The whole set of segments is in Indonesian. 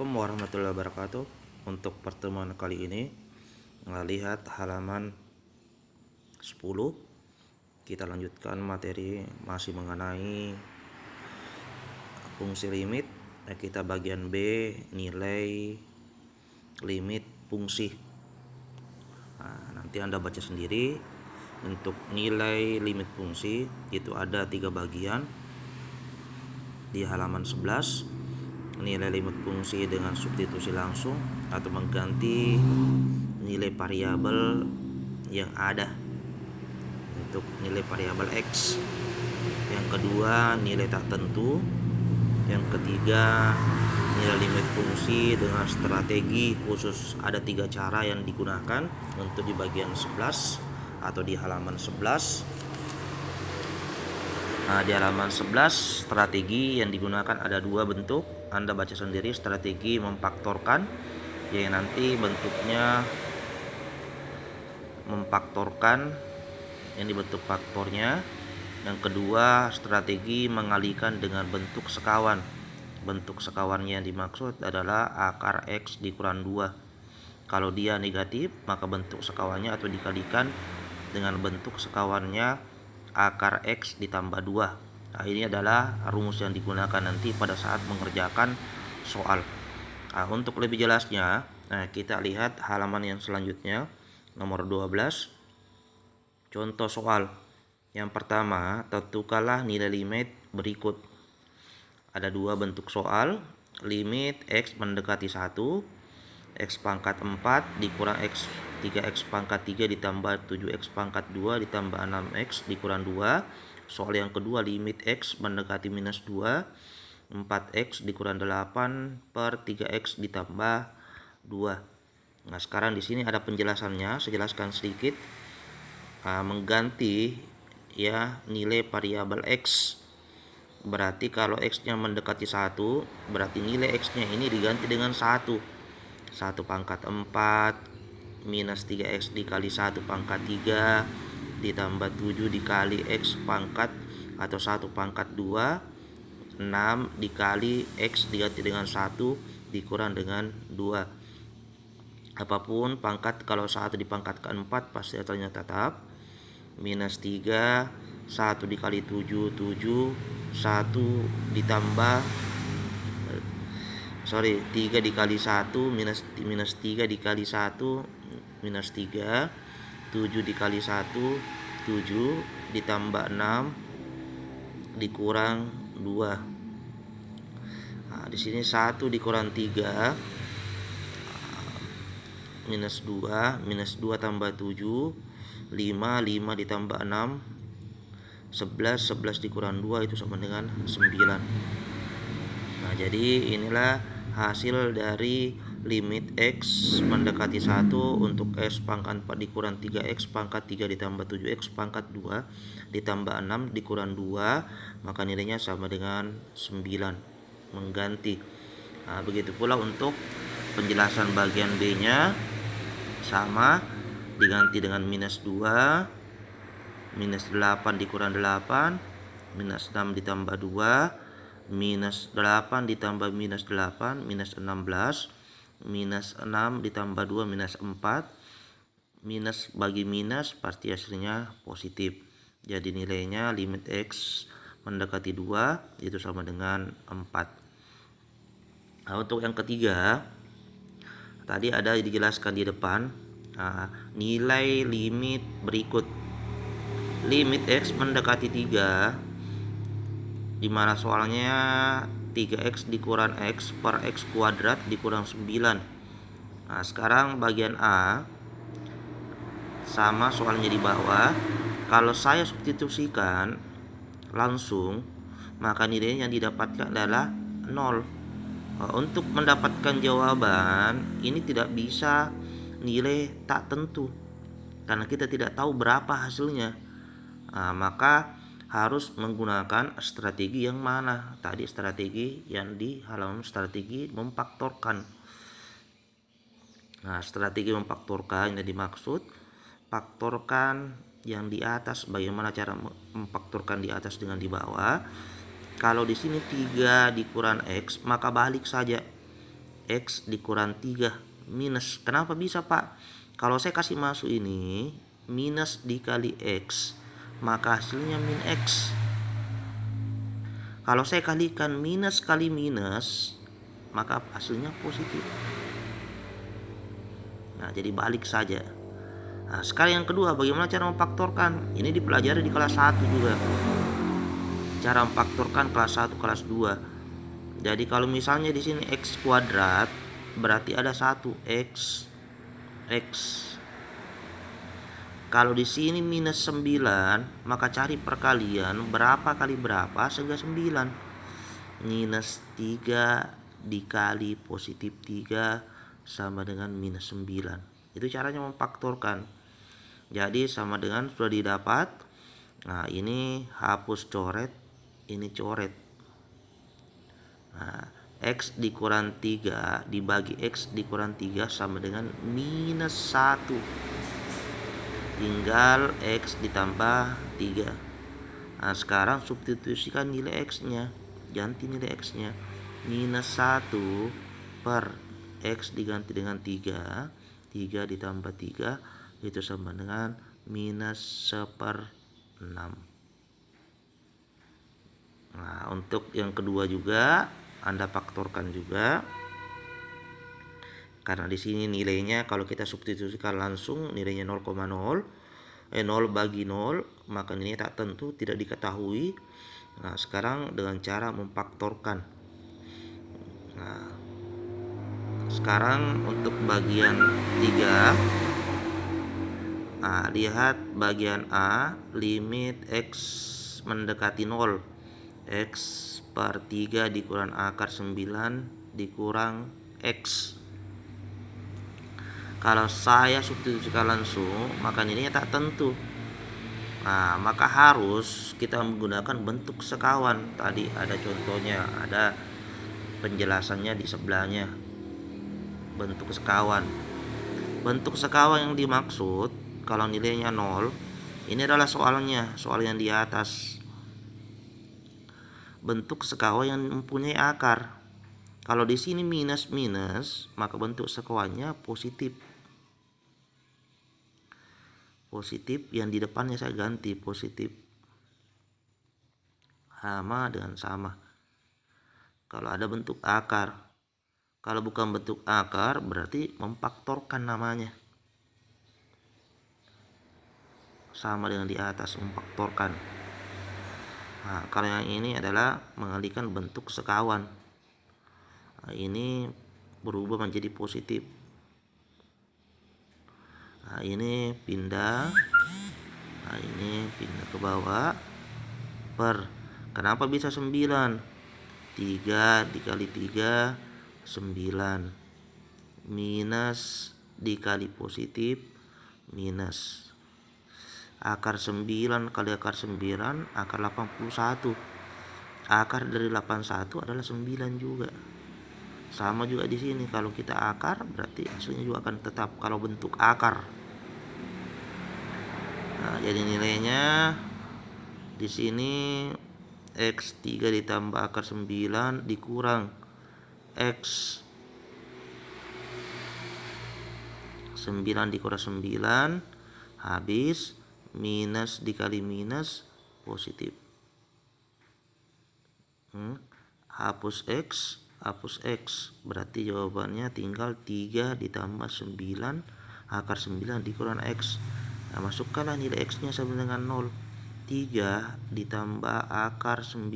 Assalamualaikum warahmatullahi wabarakatuh. Untuk pertemuan kali ini lihat halaman 10. Kita lanjutkan materi masih mengenai fungsi limit. Kita bagian B, nilai limit fungsi. Nanti Anda baca sendiri. Untuk nilai limit fungsi itu ada 3 bagian. Di halaman 11, nilai limit fungsi dengan substitusi langsung atau mengganti nilai variabel yang ada untuk nilai variabel X. Yang kedua, nilai tak tentu. Yang ketiga, nilai limit fungsi dengan strategi khusus. Ada 3 cara yang digunakan untuk di bagian 11 atau di halaman 11. Di halaman 11, strategi yang digunakan ada 2 bentuk. Anda baca sendiri. Strategi memfaktorkan, yang nanti bentuknya memfaktorkan, yang dibentuk faktornya. Yang kedua, strategi mengalihkan dengan bentuk sekawan. Bentuk sekawannya yang dimaksud adalah akar X dikurang 2. Kalau dia negatif, maka bentuk sekawannya atau dikalikan dengan bentuk sekawannya akar X ditambah 2. Ini adalah rumus yang digunakan nanti pada saat mengerjakan soal. Untuk lebih jelasnya, kita lihat halaman yang selanjutnya, nomor 12. Contoh soal. Yang pertama, tentukanlah nilai limit berikut. Ada 2 bentuk soal. Limit X mendekati 1, X pangkat 4 dikurang X 3X pangkat 3 ditambah 7X pangkat 2 ditambah 6X dikurang 2. Soal yang kedua, limit X mendekati minus 2, 4X dikurang 8 per 3X ditambah 2. Sekarang di sini ada penjelasannya, saya jelaskan sedikit. Mengganti nilai variabel X. Berarti kalau X-nya mendekati 1, berarti nilai X-nya ini diganti dengan 1. 1 pangkat 4 minus 3X dikali 1 pangkat 3 ditambah 7 dikali X pangkat atau 1 pangkat 2, 6 dikali X diganti dengan 1 dikurang dengan 2. Apapun pangkat, kalau 1 dipangkatkan 4 pasti hasilnya tetap. Minus 3, 1 dikali 7, 7, 1 ditambah 3 dikali 1 minus 3 dikali 1 minus 3, 7 dikali 1 7 ditambah 6 dikurang 2. Di sini 1 dikurang 3 minus 2 tambah 7, 5 ditambah 6 11 dikurang 2 itu sama dengan 9. Jadi inilah hasil dari limit X mendekati 1 untuk X pangkat 4 dikurang 3X pangkat 3 ditambah 7X pangkat 2 ditambah 6 dikurang 2, maka nilainya sama dengan 9. Mengganti. Begitu pula untuk penjelasan bagian B nya sama, diganti dengan minus 2, minus 8 dikurang 8, minus 6 ditambah 2, minus 8 ditambah minus 8, minus 16, minus 6 ditambah 2, minus 4. Minus bagi minus pasti hasilnya positif. Jadi nilainya limit X mendekati 2 itu sama dengan 4. Untuk yang ketiga, tadi ada dijelaskan di depan, nilai limit berikut. Limit X mendekati 3, dimana soalnya 3X dikurang X per X kuadrat dikurang 9. Sekarang bagian A sama soalnya di bawah. Kalau saya substitusikan langsung, maka nilai yang didapatkan adalah 0. Untuk mendapatkan jawaban ini tidak bisa nilai tak tentu, karena kita tidak tahu berapa hasilnya. Maka harus menggunakan strategi yang mana? Tadi strategi yang di halaman strategi memfaktorkan. Strategi memfaktorkan yang dimaksud faktorkan yang di atas. Bagaimana cara memfaktorkan di atas dengan di bawah? Kalau di sini 3 dikurang X, maka balik saja. X dikurang 3 minus. Kenapa bisa Pak? Kalau saya kasih masuk ini minus dikali X, maka hasilnya min X. Kalau saya kalikan minus kali minus, maka hasilnya positif. Nah, jadi balik saja. Nah, sekarang yang kedua, bagaimana cara memfaktorkan? Ini dipelajari di kelas 1 juga. Cara memfaktorkan kelas 1, kelas 2. Jadi kalau misalnya di sini X kuadrat, berarti ada 1 X. Kalau di sini minus 9, maka cari perkalian berapa kali berapa sehingga 9. Minus 3 dikali positif 3 sama dengan minus 9. Itu caranya memfaktorkan. Jadi sama dengan sudah didapat. Nah, ini hapus coret, ini coret. Nah, X dikurang 3 dibagi X dikurang 3 sama dengan minus 1. Tinggal X ditambah 3. Nah, sekarang substitusikan nilai X nya, ganti nilai X nya. Minus 1 per X diganti dengan 3. 3 ditambah 3 itu sama dengan minus 1/6. Nah, untuk yang kedua juga Anda faktorkan juga. Karena di sini nilainya kalau kita substitusikan langsung nilainya 0,0, 0 bagi 0, maka nilainya tak tentu, tidak diketahui. Nah, sekarang dengan cara memfaktorkan. Nah, sekarang untuk bagian 3. Nah, lihat bagian A, limit X mendekati 0. X per 3 dikurang akar 9 dikurang X. Kalau saya substitusikan langsung, maka nilainya tak tentu. Nah, maka harus kita menggunakan bentuk sekawan. Tadi ada contohnya, ada penjelasannya di sebelahnya. Bentuk sekawan. Bentuk sekawan yang dimaksud kalau nilainya 0, ini adalah soalnya, soal yang di atas. Bentuk sekawan yang mempunyai akar. Kalau di sini minus, maka bentuk sekawannya positif. Positif yang di depannya saya ganti positif. Sama dengan sama. Kalau ada bentuk akar. Kalau bukan bentuk akar berarti memfaktorkan namanya. Sama dengan di atas, memfaktorkan. Nah, kalau yang ini adalah mengalihkan bentuk sekawan. Nah, ini berubah menjadi positif. Nah, ini pindah. Nah, ini pindah ke bawah. Per. Kenapa bisa 9? 3 dikali 3, 9. Minus dikali positif, minus. Akar 9 kali akar 9, akar 81. Akar dari 81 adalah 9 juga. Sama juga di sini, kalau kita akar berarti hasilnya juga akan tetap kalau bentuk akar. Nah, jadi nilainya di sini X3 ditambah akar 9 dikurang X 9 dikurang 9 habis, minus dikali minus positif. Hapus X berarti jawabannya tinggal 3 ditambah 9 akar 9 dikurang X. Nah, masukkanlah nilai X nya sama dengan 0. 3 ditambah akar 9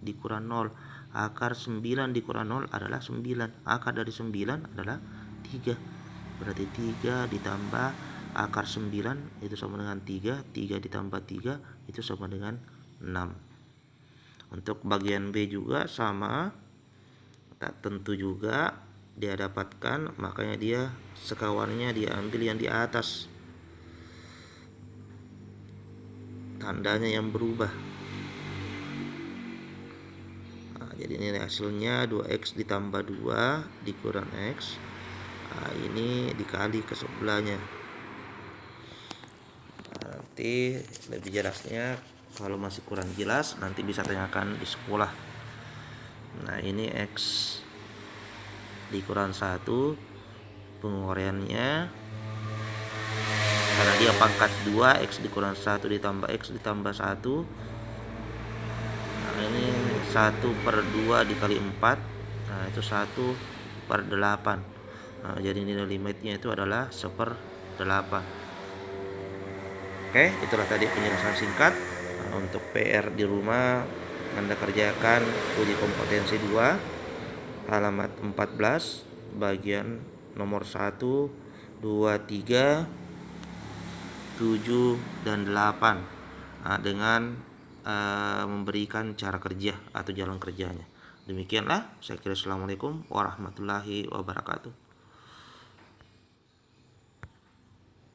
dikurang 0. Akar 9 dikurang 0 adalah 9. Akar dari 9 adalah 3. Berarti 3 ditambah akar 9 itu sama dengan 3. 3 ditambah 3 itu sama dengan 6. Untuk bagian B juga sama. Tak tentu juga dia dapatkan, makanya dia sekawannya dia ambil yang di atas. Tandanya yang berubah. Nah, jadi nilai hasilnya 2X ditambah 2 dikurang X. Nah, ini dikali ke sebelahnya. Nah, nanti lebih jelasnya kalau masih kurang jelas nanti bisa tanyakan di sekolah. Nah, ini X dikurangi 1 penguraiannya, karena dia pangkat 2, X dikurangi 1 ditambah X ditambah 1. Nah ini 1/2 dikali 4, nah itu 1/8. Nah jadi nilai limitnya itu adalah 1/8. Oke, itulah tadi penjelasan singkat. Nah, untuk PR di rumah Anda kerjakan uji kompetensi 2 halaman 14 bagian nomor 1, 2, 3, 7 dan 8. Nah, dengan memberikan cara kerja atau jalan kerjanya. Demikianlah, saya kira. Assalamualaikum warahmatullahi wabarakatuh.